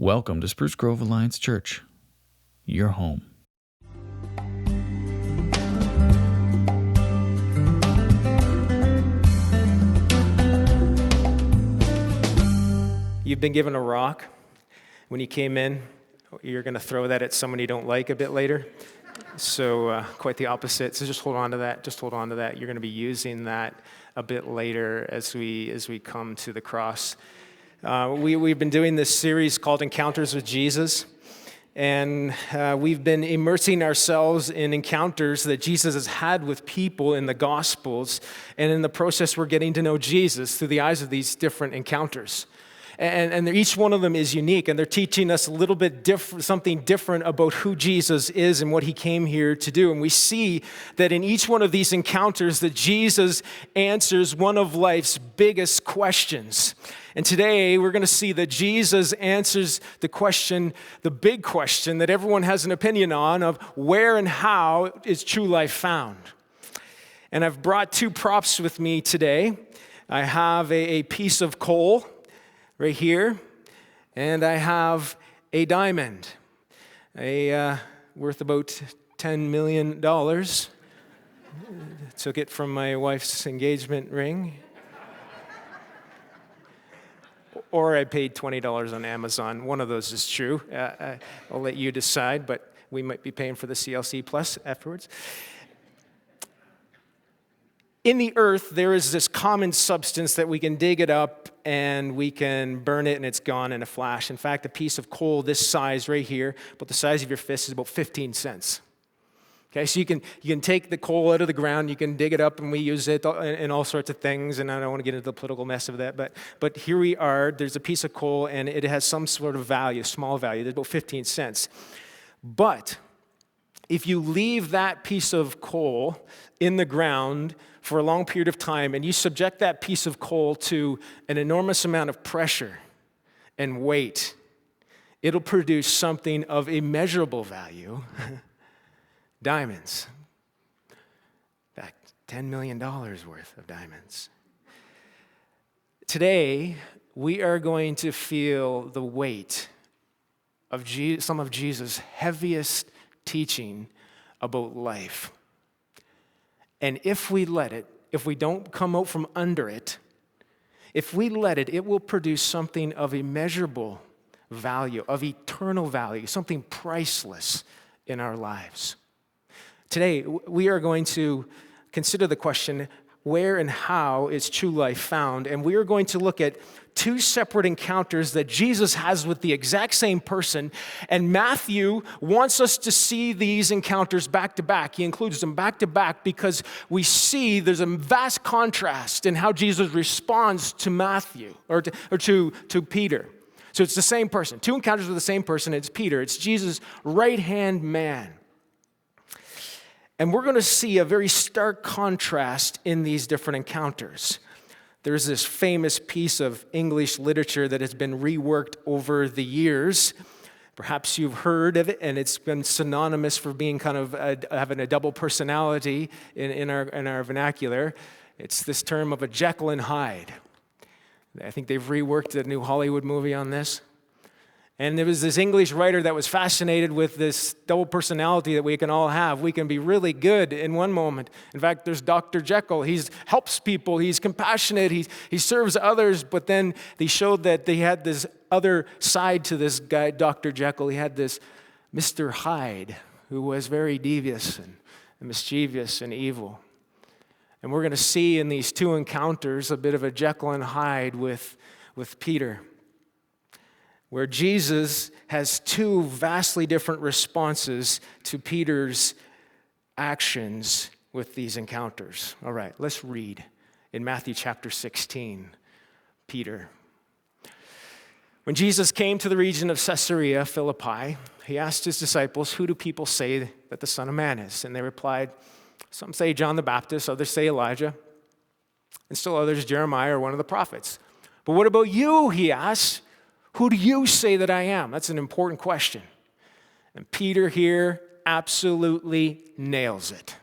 Welcome to Spruce Grove Alliance Church, your home. You've been given a rock. When you came in, you're going to throw that at someone you don't like a bit later. So quite the opposite. So just hold on to that. Just hold on to that. You're going to be using that a bit later as we come to the cross. We've been doing this series called Encounters with Jesus, and we've been immersing ourselves in encounters that Jesus has had with people in the Gospels, and in the process we're getting to know Jesus through the eyes of these different encounters. And each one of them is unique, and they're teaching us a little bit different, something different about who Jesus is and what he came here to do. And we see that in each one of these encounters that Jesus answers one of life's biggest questions. And today we're going to see that Jesus answers the question, the big question that everyone has an opinion on, of where and how is true life found. And I've brought two props with me today. I have a piece of coal right here, and I have a diamond, worth about $10 million. Took it from my wife's engagement ring. Or I paid $20 on Amazon. One of those is true. I'll let you decide, but we might be paying for the CLC Plus afterwards. In the earth, there is this common substance that we can dig it up and we can burn it and it's gone in a flash. In fact, a piece of coal this size right here, about the size of your fist, is about 15 cents. Okay, so you can take the coal out of the ground, you can dig it up, and we use it in all sorts of things, and I don't want to get into the political mess of that, but here we are, there's a piece of coal, and it has some sort of value, small value, it's about 15 cents. But if you leave that piece of coal in the ground for a long period of time, and you subject that piece of coal to an enormous amount of pressure and weight, it'll produce something of immeasurable value. Diamonds. In fact, $10 million worth of diamonds. Today, we are going to feel the weight of some of Jesus' heaviest teaching about life. And if we let it, if we don't come out from under it, if we let it, it will produce something of immeasurable value, of eternal value, something priceless in our lives. Today, we are going to consider the question, where and how is true life found? And we are going to look at two separate encounters that Jesus has with the exact same person. And Matthew wants us to see these encounters back to back. He includes them back to back because we see there's a vast contrast in how Jesus responds to Matthew or to Peter. So it's the same person. Two encounters with the same person. It's Peter. It's Jesus' right-hand man. And we're going to see a very stark contrast in these different encounters. There's this famous piece of English literature that has been reworked over the years. Perhaps you've heard of it, and it's been synonymous for being kind of having a double personality in our vernacular. It's this term of a Jekyll and Hyde. I think they've reworked a new Hollywood movie on this. And there was this English writer that was fascinated with this double personality that we can all have. We can be really good in one moment. In fact, there's Dr. Jekyll. He helps people. He's compassionate. He serves others. But then they showed that they had this other side to this guy, Dr. Jekyll. He had this Mr. Hyde, who was very devious and mischievous and evil. And we're going to see in these two encounters a bit of a Jekyll and Hyde with Peter, where Jesus has two vastly different responses to Peter's actions with these encounters. All right, let's read in Matthew chapter 16, Peter. When Jesus came to the region of Caesarea Philippi, he asked his disciples, "Who do people say that the Son of Man is?" And they replied, "Some say John the Baptist, others say Elijah, and still others Jeremiah or one of the prophets. But what about you?" he asked. "Who do you say that I am?" That's an important question. And Peter here absolutely nails it.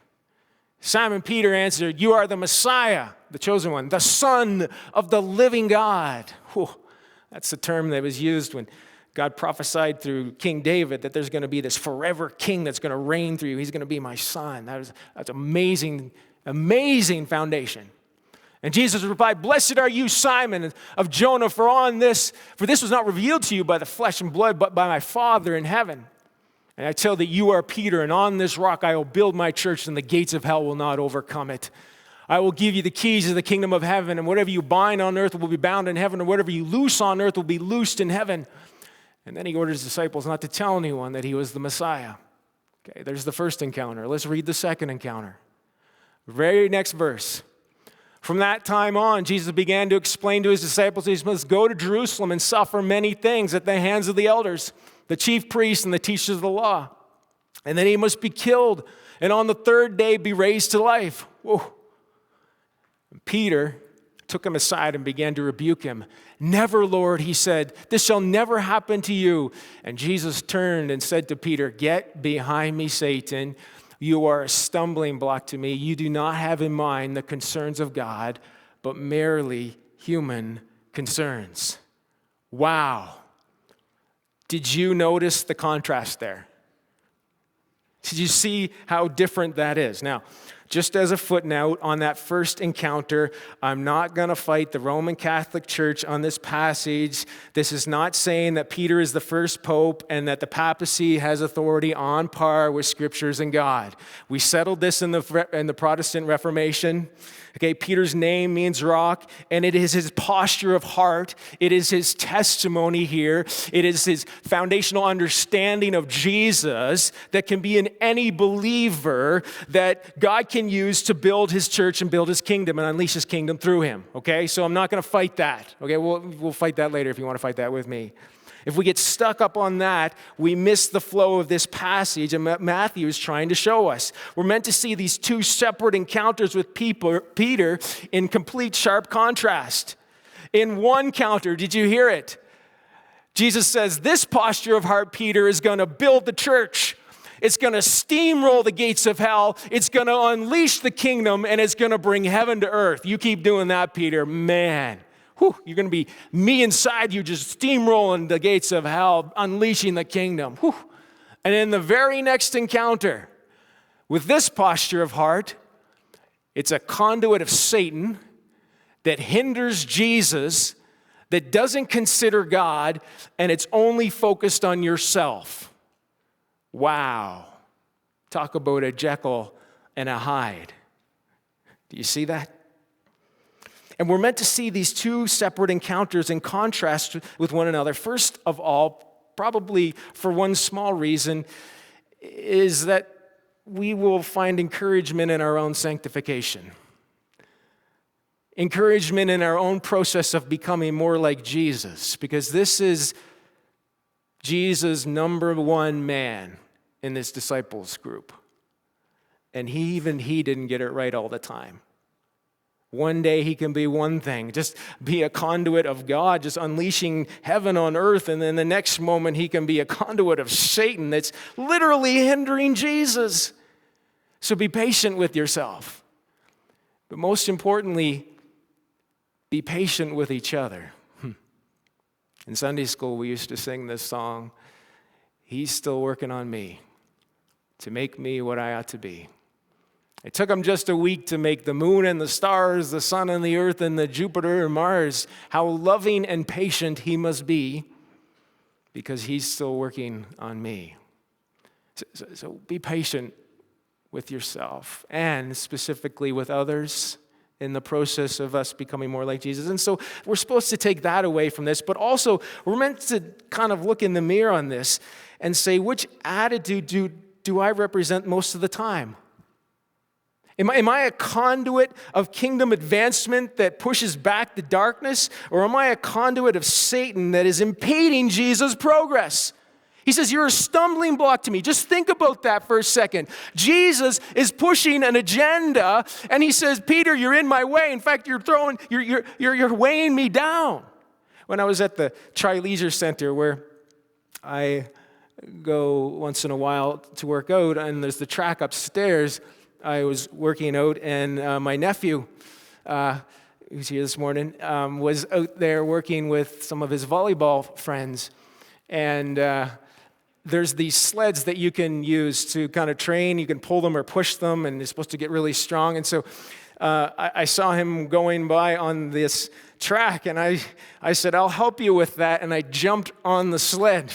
Simon Peter answered, "You are the Messiah, the chosen one, the Son of the living God." Whew. That's the term that was used when God prophesied through King David that there's going to be this forever king that's going to reign through you. He's going to be my son. That's amazing, amazing foundation. And Jesus replied, "Blessed are you, Simon of Jonah, for this was not revealed to you by the flesh and blood, but by my Father in heaven. And I tell that you are Peter, and on this rock I will build my church, and the gates of hell will not overcome it. I will give you the keys of the kingdom of heaven, and whatever you bind on earth will be bound in heaven, and whatever you loose on earth will be loosed in heaven." And then he ordered his disciples not to tell anyone that he was the Messiah. Okay, there's the first encounter. Let's read the second encounter. Very next verse. From that time on, Jesus began to explain to his disciples he must go to Jerusalem and suffer many things at the hands of the elders, the chief priests, and the teachers of the law. And then he must be killed, and on the third day be raised to life. Whoa. And Peter took him aside and began to rebuke him. "Never, Lord," he said, "this shall never happen to you." And Jesus turned and said to Peter, "Get behind me, Satan. You are a stumbling block to me. You do not have in mind the concerns of God, but merely human concerns." Wow. Did you notice the contrast there? Did you see how different that is? Now, just as a footnote on that first encounter, I'm not going to fight the Roman Catholic Church on this passage. This is not saying that Peter is the first pope and that the papacy has authority on par with scriptures and God. We settled this in the Protestant Reformation. Okay, Peter's name means rock, and it is his posture of heart. It is his testimony here. It is his foundational understanding of Jesus that can be in any believer that God can use to build his church and build his kingdom and unleash his kingdom through him. Okay, so I'm not going to fight that. Okay, we'll fight that later if you want to fight that with me. If we get stuck up on that, we miss the flow of this passage, and Matthew is trying to show us. We're meant to see these two separate encounters with Peter in complete sharp contrast. In one encounter, did you hear it? Jesus says, "This posture of heart, Peter, is going to build the church. It's going to steamroll the gates of hell. It's going to unleash the kingdom, and it's going to bring heaven to earth. You keep doing that, Peter. Man. You're going to be me inside you just steamrolling the gates of hell, unleashing the kingdom." And in the very next encounter, with this posture of heart, it's a conduit of Satan that hinders Jesus, that doesn't consider God, and it's only focused on yourself. Wow. Talk about a Jekyll and a Hyde. Do you see that? And we're meant to see these two separate encounters in contrast with one another. First of all, probably for one small reason, is that we will find encouragement in our own sanctification. Encouragement in our own process of becoming more like Jesus, because this is Jesus' number one man in this disciples group. And he didn't get it right all the time. One day he can be one thing, just be a conduit of God, just unleashing heaven on earth. And then the next moment he can be a conduit of Satan that's literally hindering Jesus. So be patient with yourself. But most importantly, be patient with each other. In Sunday school, we used to sing this song, "He's still working on me to make me what I ought to be." It took him just a week to make the moon and the stars, the sun and the earth and the Jupiter and Mars. How loving and patient he must be, because he's still working on me. So be patient with yourself and specifically with others in the process of us becoming more like Jesus. And so we're supposed to take that away from this, but also we're meant to kind of look in the mirror on this and say, which attitude do I represent most of the time? Am I a conduit of kingdom advancement that pushes back the darkness? Or am I a conduit of Satan that is impeding Jesus' progress? He says, "You're a stumbling block to me." Just think about that for a second. Jesus is pushing an agenda, and he says, "Peter, you're in my way. In fact, you're weighing me down." When I was at the Tri-Leisure Center, where I go once in a while to work out, and there's the track upstairs, I was working out, and my nephew, who's here this morning, was out there working with some of his volleyball friends. And there's these sleds that you can use to kind of train. You can pull them or push them, and it's supposed to get really strong. And so I saw him going by on this track, and I said, I'll help you with that. And I jumped on the sled.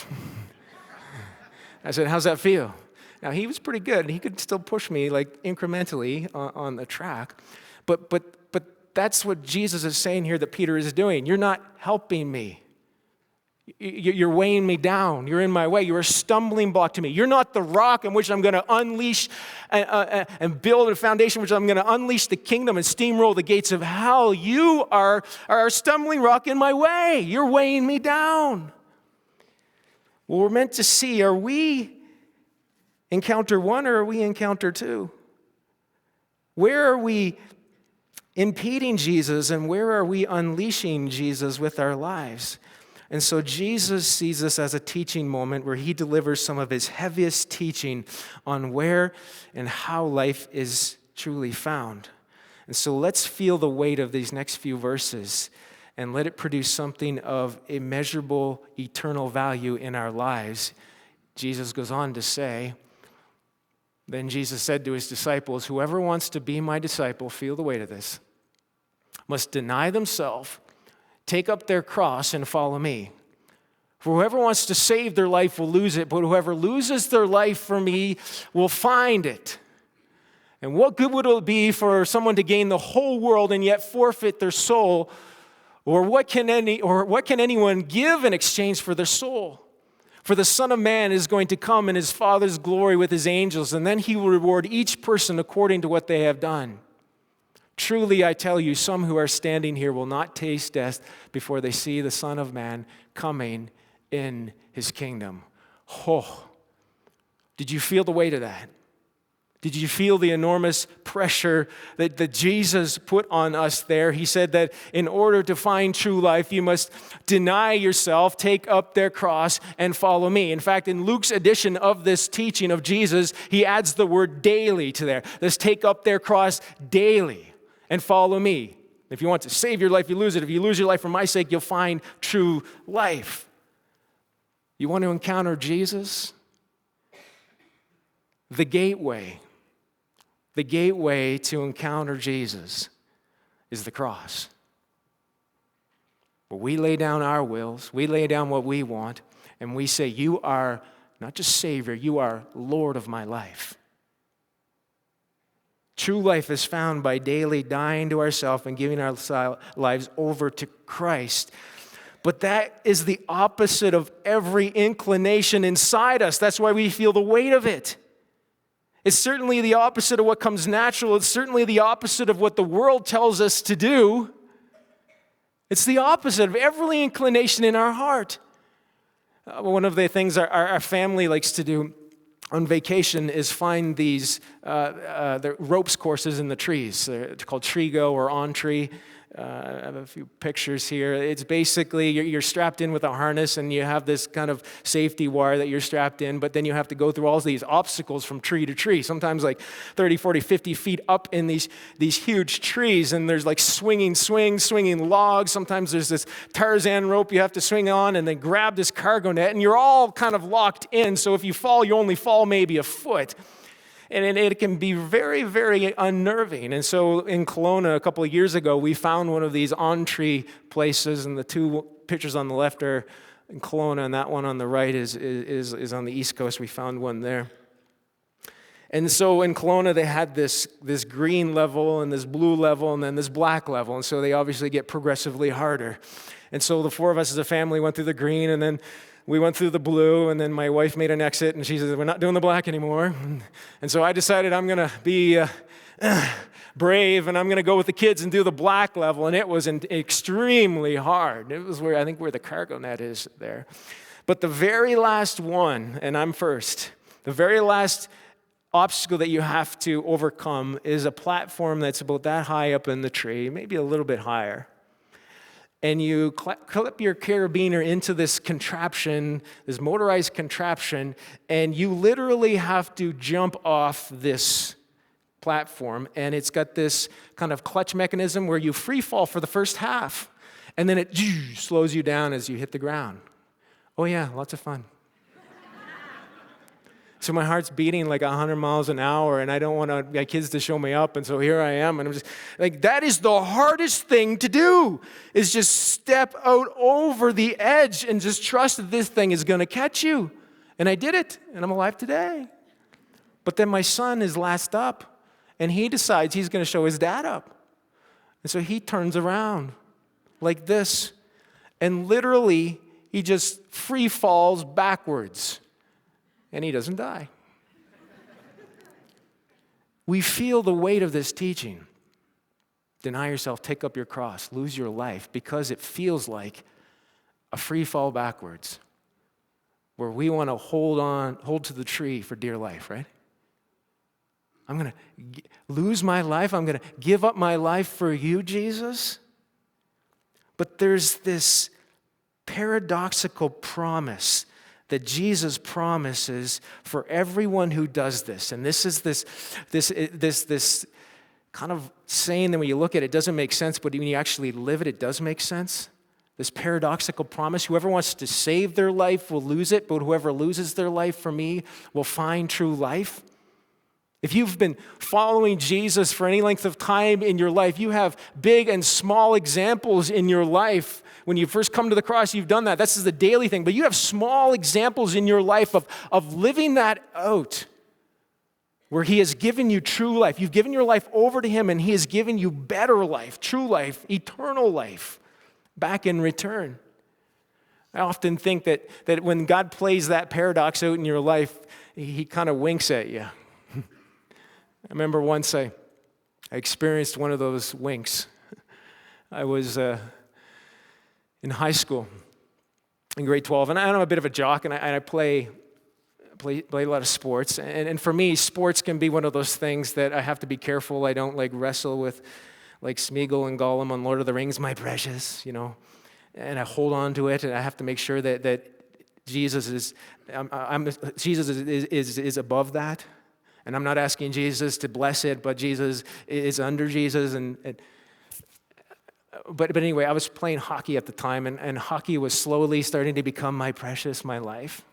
I said, how's that feel? Now, he was pretty good. He could still push me like incrementally on the track. But that's what Jesus is saying here that Peter is doing. You're not helping me. You're weighing me down. You're in my way. You're a stumbling block to me. You're not the rock in which I'm going to unleash and build a foundation which I'm going to unleash the kingdom and steamroll the gates of hell. You are a stumbling rock in my way. You're weighing me down. Well, we're meant to see, are we encounter one or are we encounter two? Where are we impeding Jesus and where are we unleashing Jesus with our lives? And so Jesus sees this as a teaching moment where he delivers some of his heaviest teaching on where and how life is truly found. And so let's feel the weight of these next few verses and let it produce something of immeasurable, eternal value in our lives. Jesus goes on to say, then Jesus said to his disciples, whoever wants to be my disciple, feel the weight of this, must deny themselves, take up their cross and follow me. For whoever wants to save their life will lose it, but whoever loses their life for me will find it. And what good would it be for someone to gain the whole world and yet forfeit their soul? Or what can anyone give in exchange for their soul? For the Son of Man is going to come in his Father's glory with his angels, and then he will reward each person according to what they have done. Truly, I tell you, some who are standing here will not taste death before they see the Son of Man coming in his kingdom. Oh, did you feel the weight of that? Did you feel the enormous pressure that Jesus put on us there? He said that in order to find true life, you must deny yourself, take up their cross, and follow me. In fact, in Luke's edition of this teaching of Jesus, he adds the word daily to there. Let's take up their cross daily and follow me. If you want to save your life, you lose it. If you lose your life for my sake, you'll find true life. You want to encounter Jesus? The gateway to encounter Jesus is the cross. Where we lay down our wills, we lay down what we want, and we say, you are not just Savior, you are Lord of my life. True life is found by daily dying to ourselves and giving our lives over to Christ. But that is the opposite of every inclination inside us. That's why we feel the weight of it. It's certainly the opposite of what comes natural. It's certainly the opposite of what the world tells us to do. It's the opposite of every inclination in our heart. One of the things our family likes to do on vacation is find these the ropes courses in the trees. They're called Tree Go or On Tree. I have a few pictures here. It's basically you're strapped in with a harness and you have this kind of safety wire that you're strapped in, but then you have to go through all these obstacles from tree to tree, sometimes like 30, 40, 50 feet up in these huge trees, and there's like swinging logs. Sometimes there's this Tarzan rope you have to swing on and then grab this cargo net, and you're all kind of locked in, so if you fall, you only fall maybe a foot. And it can be very, very unnerving. And so in Kelowna a couple of years ago, we found one of these on-tree places, and the two pictures on the left are in Kelowna, and that one on the right is on the East Coast. We found one there. And so in Kelowna, they had this green level and this blue level and then this black level. And so they obviously get progressively harder. And so the four of us as a family went through the green, and then we went through the blue, and then my wife made an exit, and she said, we're not doing the black anymore. And so I decided I'm going to be brave, and I'm going to go with the kids and do the black level, and it was extremely hard. It was where the cargo net is there. But the very last one, and I'm first, the very last obstacle that you have to overcome is a platform that's about that high up in the tree, maybe a little bit higher. And you clip your carabiner into this contraption, this motorized contraption, and you literally have to jump off this platform. And it's got this kind of clutch mechanism where you free fall for the first half, and then it slows you down as you hit the ground. Oh yeah, lots of fun. So my heart's beating like 100 miles an hour, and I don't want my kids to show me up, and so here I am, and I'm just like, that is the hardest thing to do, is just step out over the edge and just trust that this thing is going to catch you. And I did it, and I'm alive today. But then my son is last up, and he decides he's going to show his dad up. And so he turns around like this, and literally he just free falls backwards. And he doesn't die. We feel the weight of this teaching. Deny yourself, take up your cross, lose your life, because it feels like a free fall backwards, where we want to hold to the tree for dear life, right? I'm going to lose my life. I'm going to give up my life for you, Jesus. But there's this paradoxical promise that Jesus promises for everyone who does this. And this is this kind of saying that when you look at it, it doesn't make sense, but when you actually live it, it does make sense. This paradoxical promise: whoever wants to save their life will lose it, but whoever loses their life for me will find true life. If you've been following Jesus for any length of time in your life, you have big and small examples in your life. When you first come to the cross, you've done that. This is the daily thing. But you have small examples in your life of living that out, where he has given you true life. You've given your life over to him, and he has given you better life, true life, eternal life, back in return. I often think that when God plays that paradox out in your life, he kind of winks at you. I remember once I experienced one of those winks. I was in high school, in grade 12, and I'm a bit of a jock, and I play a lot of sports. And for me, sports can be one of those things that I have to be careful I don't like wrestle with, like Smeagol and Gollum on Lord of the Rings, my precious, and I hold on to it, and I have to make sure that Jesus is above that. And I'm not asking Jesus to bless it, but Jesus is under Jesus. But anyway, I was playing hockey at the time, and hockey was slowly starting to become my precious, my life.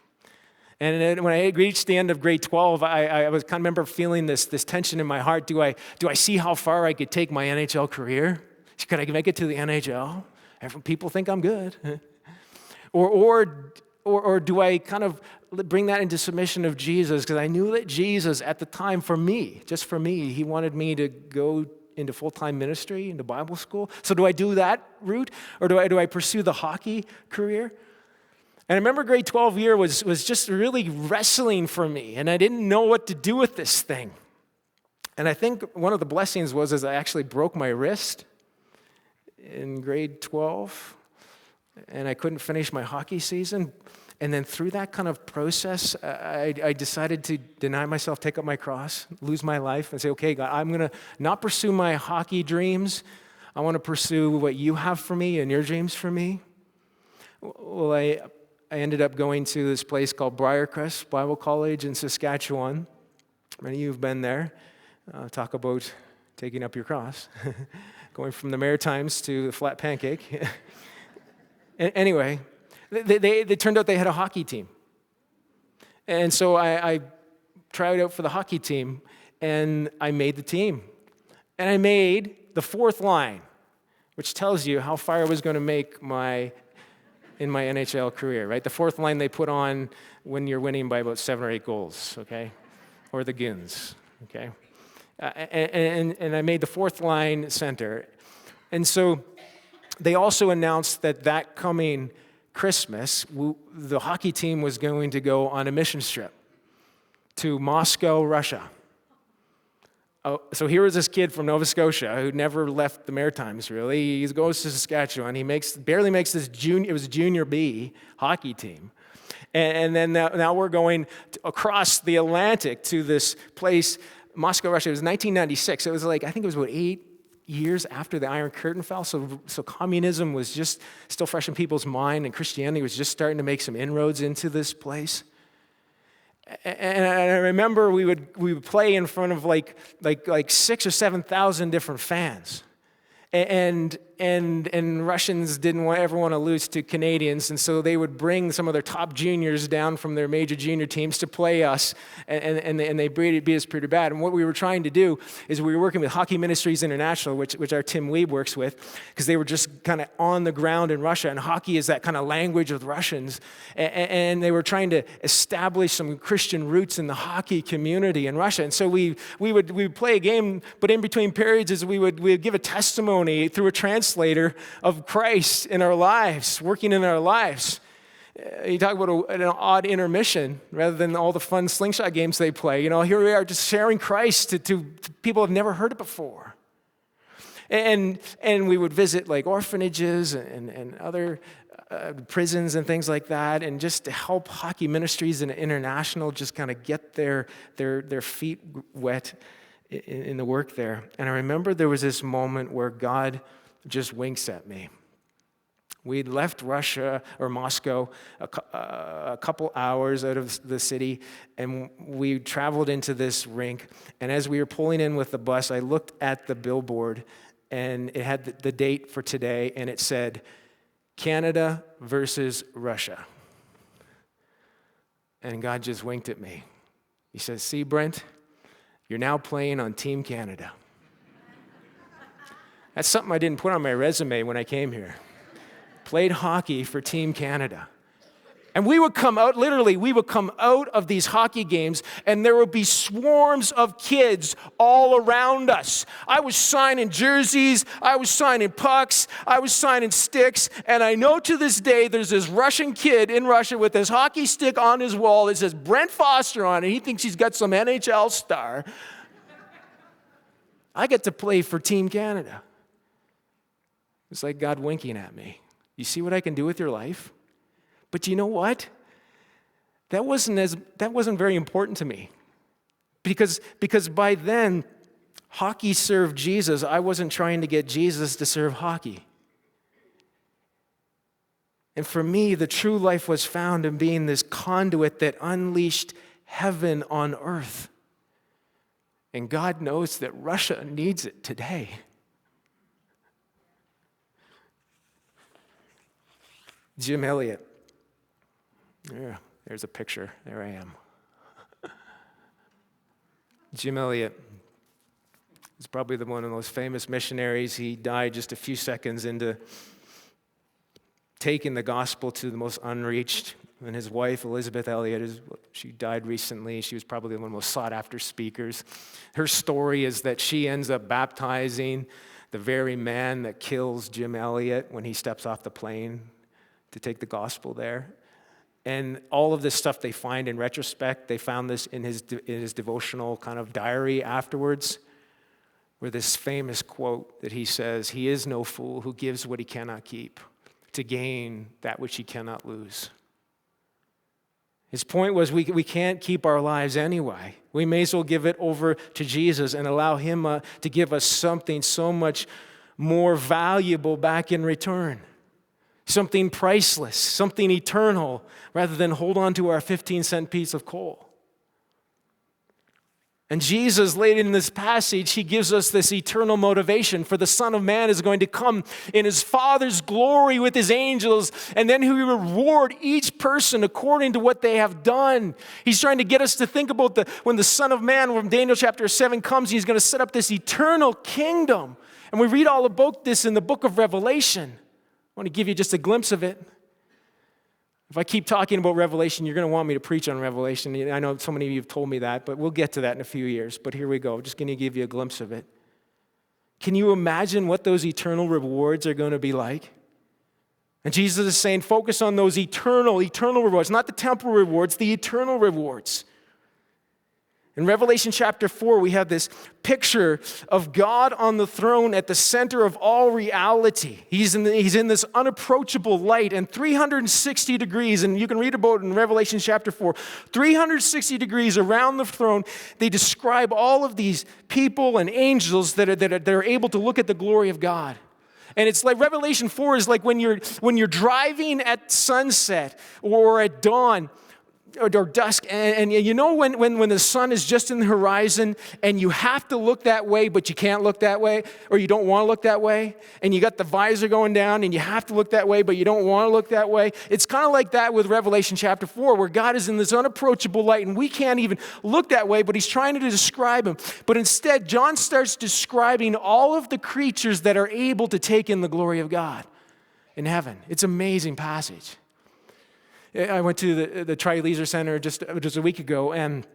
And then when I reached the end of grade 12, I was kind of remember feeling this tension in my heart. Do I see how far I could take my NHL career? Could I make it to the NHL? People think I'm good. Or do I kind of bring that into submission of Jesus? Because I knew that Jesus at the time, for me, just for me, he wanted me to go into full-time ministry, into Bible school. So do I do that route? Or do I pursue the hockey career? And I remember grade 12 year was just really wrestling for me, and I didn't know what to do with this thing. And I think one of the blessings was I actually broke my wrist in grade 12, and I couldn't finish my hockey season. And then through that kind of process, I decided to deny myself, take up my cross, lose my life, and say, okay, God, I'm going to not pursue my hockey dreams. I want to pursue what you have for me and your dreams for me. Well, I ended up going to this place called Briarcrest Bible College in Saskatchewan. Many of you have been there. Talk about taking up your cross. Going from the Maritimes to the Flat Pancake. Anyway, they turned out they had a hockey team. And so I tried out for the hockey team, and I made the team. And I made the fourth line, which tells you how far I was going to make in my NHL career, right? The fourth line they put on when you're winning by about 7 or 8 goals, okay? Or the Gins, okay? And I made the fourth line center. And so they also announced that coming Christmas, the hockey team was going to go on a mission trip to Moscow, Russia. So here was this kid from Nova Scotia who never left the Maritimes, really. He goes to Saskatchewan. He barely makes this it was a junior B hockey team. And then now we're going across the Atlantic to this place, Moscow, Russia. It was 1996. It was I think it was about 8 years after the Iron Curtain fell, so communism was just still fresh in people's mind, and Christianity was just starting to make some inroads into this place. And I remember we would play in front of like 6,000 or 7,000 different fans, and Russians didn't ever want to lose to Canadians, and so they would bring some of their top juniors down from their major junior teams to play us, and they beat us pretty bad. And what we were trying to do is we were working with Hockey Ministries International, which our Tim Weeb works with, because they were just kind of on the ground in Russia, and hockey is that kind of language of Russians, and they were trying to establish some Christian roots in the hockey community in Russia. And so we would play a game, but in between periods is we would give a testimony through a translator of Christ in our lives, working in our lives. You talk about an odd intermission rather than all the fun slingshot games they play. Here we are just sharing Christ to people who have never heard it before. And we would visit like orphanages and other prisons and things like that, and just to help Hockey Ministries International just kind of get their feet wet in the work there. And I remember there was this moment where God just winks at me. We'd left Russia or Moscow a couple hours out of the city, and we traveled into this rink. And as we were pulling in with the bus, I looked at the billboard, and it had the date for today, and it said, Canada versus Russia. And God just winked at me. He says, see, Brent, you're now playing on Team Canada. That's something I didn't put on my resume when I came here. Played hockey for Team Canada. And we would come out of these hockey games, and there would be swarms of kids all around us. I was signing jerseys, I was signing pucks, I was signing sticks, and I know to this day there's this Russian kid in Russia with his hockey stick on his wall that says Brent Foster on it. He thinks he's got some NHL star. I get to play for Team Canada. It's like God winking at me. You see what I can do with your life? But you know what? That wasn't very important to me. Because by then, hockey served Jesus. I wasn't trying to get Jesus to serve hockey. And for me, the true life was found in being this conduit that unleashed heaven on earth. And God knows that Russia needs it today. Jim Elliot. There's a picture. There I am. Jim Elliot is probably one of the most famous missionaries. He died just a few seconds into taking the gospel to the most unreached. And his wife, Elizabeth Elliot, she died recently. She was probably one of the most sought-after speakers. Her story is that she ends up baptizing the very man that kills Jim Elliot when he steps off the plane to take the gospel there. And all of this stuff they find in retrospect, they found this in his devotional kind of diary afterwards, where this famous quote that he says, "He is no fool who gives what he cannot keep to gain that which he cannot lose." His point was we can't keep our lives anyway. We may as well give it over to Jesus and allow him to give us something so much more valuable back in return. Something priceless, something eternal, rather than hold on to our 15-cent piece of coal. And Jesus, later in this passage, he gives us this eternal motivation. For the Son of Man is going to come in his Father's glory with his angels, and then he will reward each person according to what they have done. He's trying to get us to think about when the Son of Man, when Daniel chapter 7 comes, he's going to set up this eternal kingdom. And we read all about this in the book of Revelation. I want to give you just a glimpse of it. If I keep talking about Revelation, you're going to want me to preach on Revelation. I know so many of you have told me that, but we'll get to that in a few years. But here we go. Just going to give you a glimpse of it. Can you imagine what those eternal rewards are going to be like? And Jesus is saying, focus on those eternal rewards, not the temporal rewards, the eternal rewards. In Revelation chapter 4, we have this picture of God on the throne at the center of all reality. He's in this unapproachable light, and 360 degrees, and you can read about it in Revelation chapter 4, 360 degrees around the throne, they describe all of these people and angels that are able to look at the glory of God. And it's like Revelation 4 is like when you're driving at sunset or at dawn. or dusk, and you know when the sun is just in the horizon and you have to look that way, but you can't look that way, or you don't want to look that way, and you got the visor going down and you have to look that way, but you don't want to look that way. It's kind of like that with Revelation chapter 4, where God is in this unapproachable light and we can't even look that way, but he's trying to describe him. But instead, John starts describing all of the creatures that are able to take in the glory of God in heaven. It's an amazing passage. I went to the Tri-Leisure Center just a week ago, and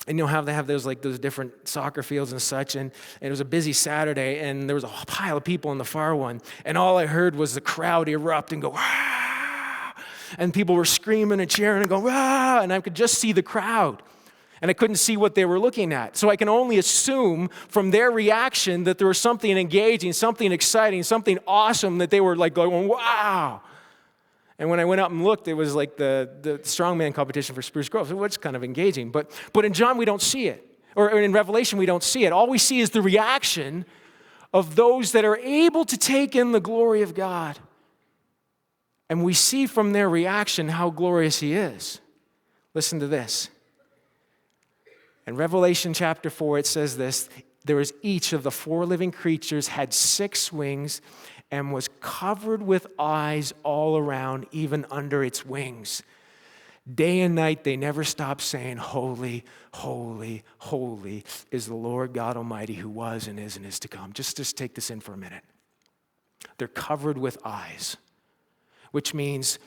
you know how they have those different soccer fields and such, and it was a busy Saturday, and there was a pile of people in the far one, and all I heard was the crowd erupt and go, "Wah!" And people were screaming and cheering and going, "Wah!" And I could just see the crowd, and I couldn't see what they were looking at. So I can only assume from their reaction that there was something engaging, something exciting, something awesome that they were like going, "Wow!" And when I went out and looked, it was like the strongman competition for Spruce Grove, which is kind of engaging. But in John, we don't see it. Or in Revelation, we don't see it. All we see is the reaction of those that are able to take in the glory of God. And we see from their reaction how glorious he is. Listen to this. In Revelation chapter 4, it says this: there was each of the 4 living creatures had 6 wings, and was covered with eyes all around, even under its wings. Day and night they never stopped saying, "Holy, holy, holy is the Lord God Almighty, who was and is to come." Just take this in for a minute. They're covered with eyes, which means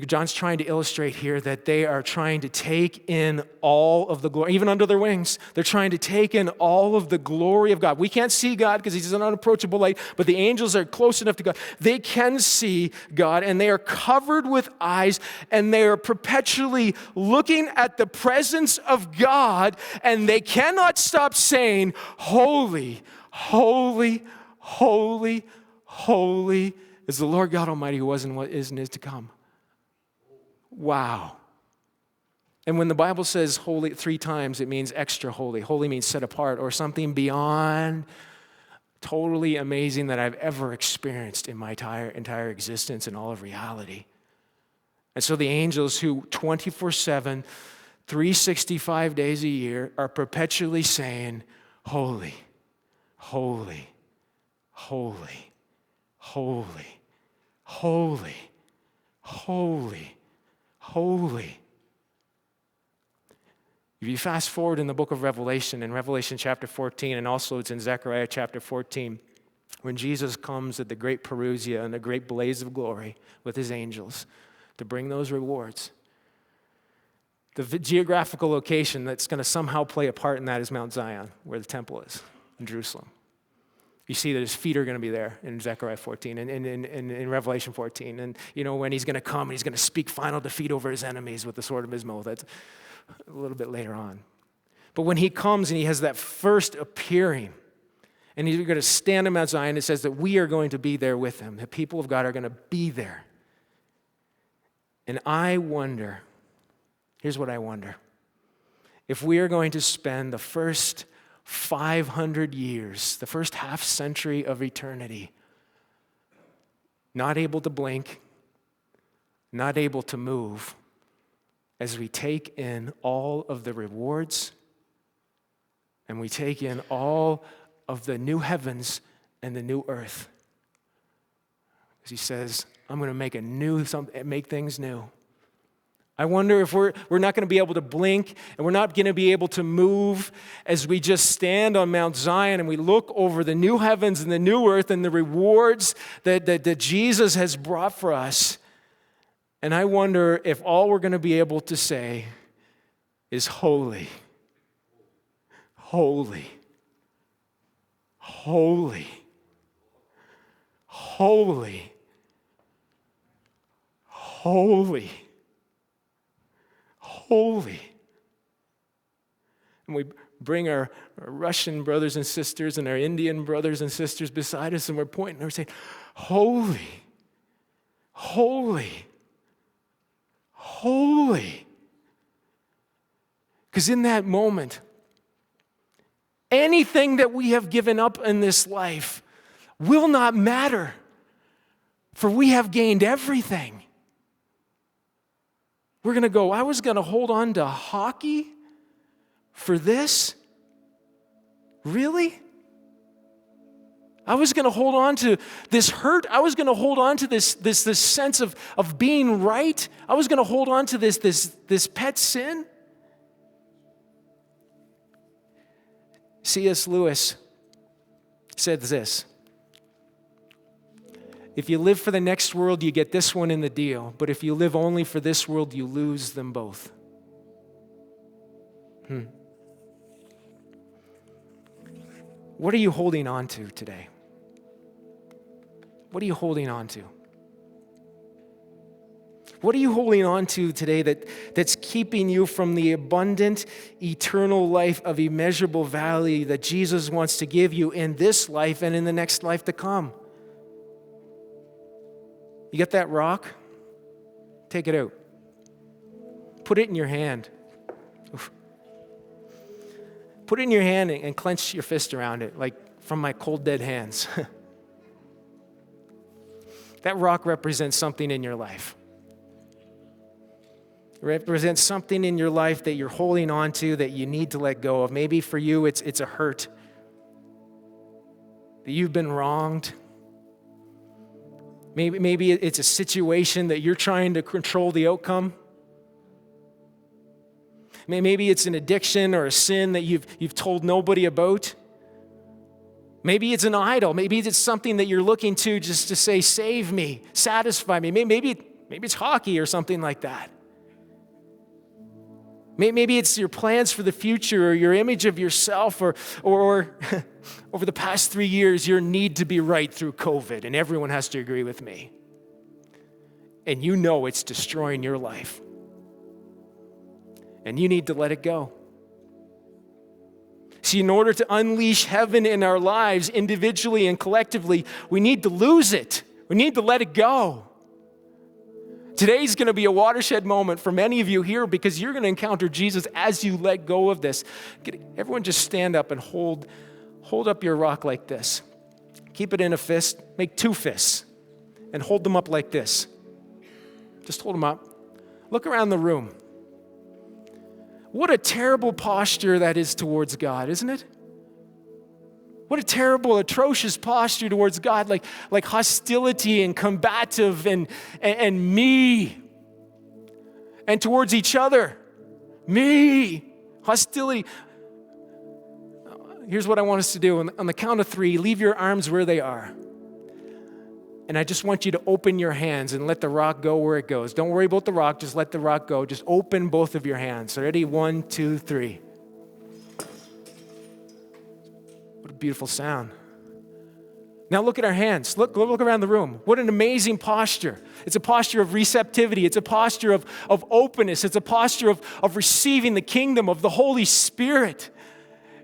John's trying to illustrate here that they are trying to take in all of the glory, even under their wings. They're trying to take in all of the glory of God. We can't see God because he's an unapproachable light, but the angels are close enough to God. They can see God, and they are covered with eyes, and they are perpetually looking at the presence of God, and they cannot stop saying, "Holy, holy, holy, holy is the Lord God Almighty, who was and what is and is to come." Wow. And when the Bible says holy 3 times, it means extra holy. Holy means set apart, or something beyond totally amazing that I've ever experienced in my entire existence and all of reality. And so the angels who 24/7, 365 days a year are perpetually saying, "Holy, holy, holy, holy, holy, holy, holy." If you fast forward in the book of Revelation, in Revelation chapter 14, and also it's in Zechariah chapter 14, when Jesus comes at the great Parousia and the great blaze of glory with his angels to bring those rewards, the geographical location that's going to somehow play a part in that is Mount Zion, where the temple is in Jerusalem. You see that his feet are going to be there in Zechariah 14 and in Revelation 14. And, you know, when he's going to come and he's going to speak final defeat over his enemies with the sword of his mouth. That's a little bit later on. But when he comes and he has that first appearing, and he's going to stand on Mount Zion, it says that we are going to be there with him. The people of God are going to be there. And I wonder, here's what I wonder. If we are going to spend the first 500 years, the first half century of eternity, not able to blink, not able to move, as we take in all of the rewards and we take in all of the new heavens and the new earth. As he says, I'm going to make things new. I wonder if we're not going to be able to blink and we're not going to be able to move as we just stand on Mount Zion and we look over the new heavens and the new earth and the rewards that Jesus has brought for us. And I wonder if all we're going to be able to say is holy, holy, holy, holy, holy, holy. And we bring our Russian brothers and sisters and our Indian brothers and sisters beside us, and we're pointing and we're saying, holy, holy, holy. Because in that moment, anything that we have given up in this life will not matter, for we have gained everything. We're going to go, I was going to hold on to hockey for this? Really? I was going to hold on to this hurt. I was going to hold on to this sense of being right. I was going to hold on to this pet sin. C.S. Lewis said this: if you live for the next world, you get this one in the deal. But if you live only for this world, you lose them both. What are you holding on to today? What are you holding on to? What are you holding on to today that's keeping you from the abundant, eternal life of immeasurable value that Jesus wants to give you in this life and in the next life to come? You got that rock? Take it out. Put it in your hand. Oof. Put it in your hand and clench your fist around it, like from my cold, dead hands. That rock represents something in your life. It represents something in your life that you're holding on to that you need to let go of. Maybe for you it's a hurt, that you've been wronged. Maybe it's a situation that you're trying to control the outcome. Maybe it's an addiction or a sin that you've told nobody about. Maybe it's an idol. Maybe it's something that you're looking to just to say, save me, satisfy me. Maybe it's hockey or something like that. Maybe it's your plans for the future or your image of yourself or over the past 3 years, your need to be right through COVID, and everyone has to agree with me. And you know it's destroying your life. And you need to let it go. See, in order to unleash heaven in our lives, individually and collectively, we need to lose it. We need to let it go. Today's going to be a watershed moment for many of you here because you're going to encounter Jesus as you let go of this. Everyone just stand up and hold up your rock like this. Keep it in a fist. Make 2 fists and hold them up like this. Just hold them up. Look around the room. What a terrible posture that is towards God, isn't it? What a terrible, atrocious posture towards God, like hostility and combative and me. And towards each other, me, hostility. Here's what I want us to do. On the count of 3, leave your arms where they are. And I just want you to open your hands and let the rock go where it goes. Don't worry about the rock, just let the rock go. Just open both of your hands. Ready? 1, 2, 3. What a beautiful sound. Now look at our hands. Look around the room. What an amazing posture. It's a posture of receptivity. It's a posture of openness. It's a posture of receiving the kingdom of the Holy Spirit.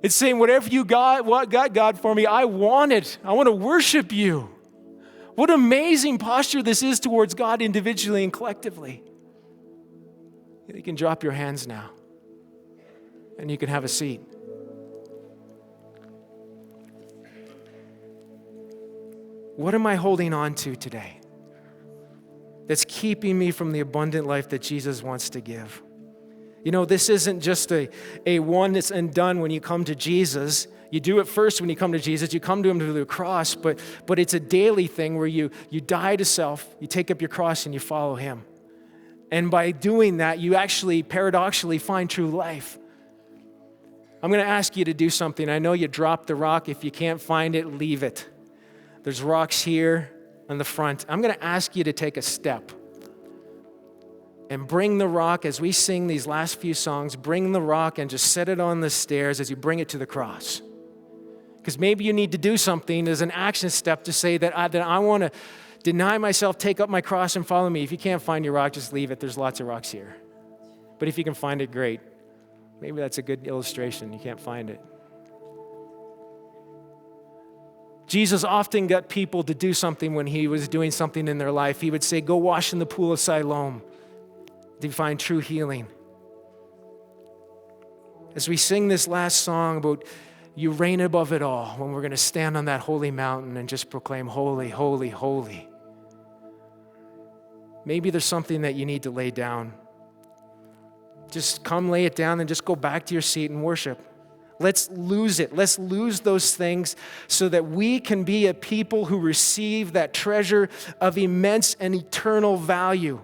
It's saying, whatever you got, what got God for me, I want it. I want to worship you. What amazing posture this is towards God individually and collectively. You can drop your hands now, and you can have a seat. What am I holding on to today that's keeping me from the abundant life that Jesus wants to give? You know, this isn't just a once and done when you come to Jesus. You do it first when you come to Jesus. You come to him through the cross, but it's a daily thing where you die to self, you take up your cross, and you follow him. And by doing that, you actually, paradoxically, find true life. I'm going to ask you to do something. I know you dropped the rock. If you can't find it, leave it. There's rocks here on the front. I'm going to ask you to take a step and bring the rock as we sing these last few songs. Bring the rock and just set it on the stairs as you bring it to the cross. Because maybe you need to do something as an action step to say that I want to deny myself, take up my cross, and follow me. If you can't find your rock, just leave it. There's lots of rocks here. But if you can find it, great. Maybe that's a good illustration. You can't find it. Jesus often got people to do something when he was doing something in their life. He would say, go wash in the pool of Siloam to find true healing. As we sing this last song about you reign above it all, when we're going to stand on that holy mountain and just proclaim, holy, holy, holy. Maybe there's something that you need to lay down just come lay it down and just go back to your seat and worship. Let's lose it. Let's lose those things so that we can be a people who receive that treasure of immense and eternal value.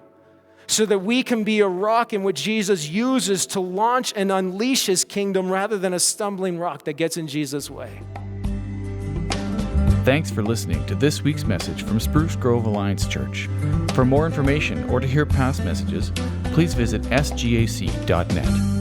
So that we can be a rock in which Jesus uses to launch and unleash his kingdom rather than a stumbling rock that gets in Jesus' way. Thanks for listening to this week's message from Spruce Grove Alliance Church. For more information or to hear past messages, please visit sgac.net.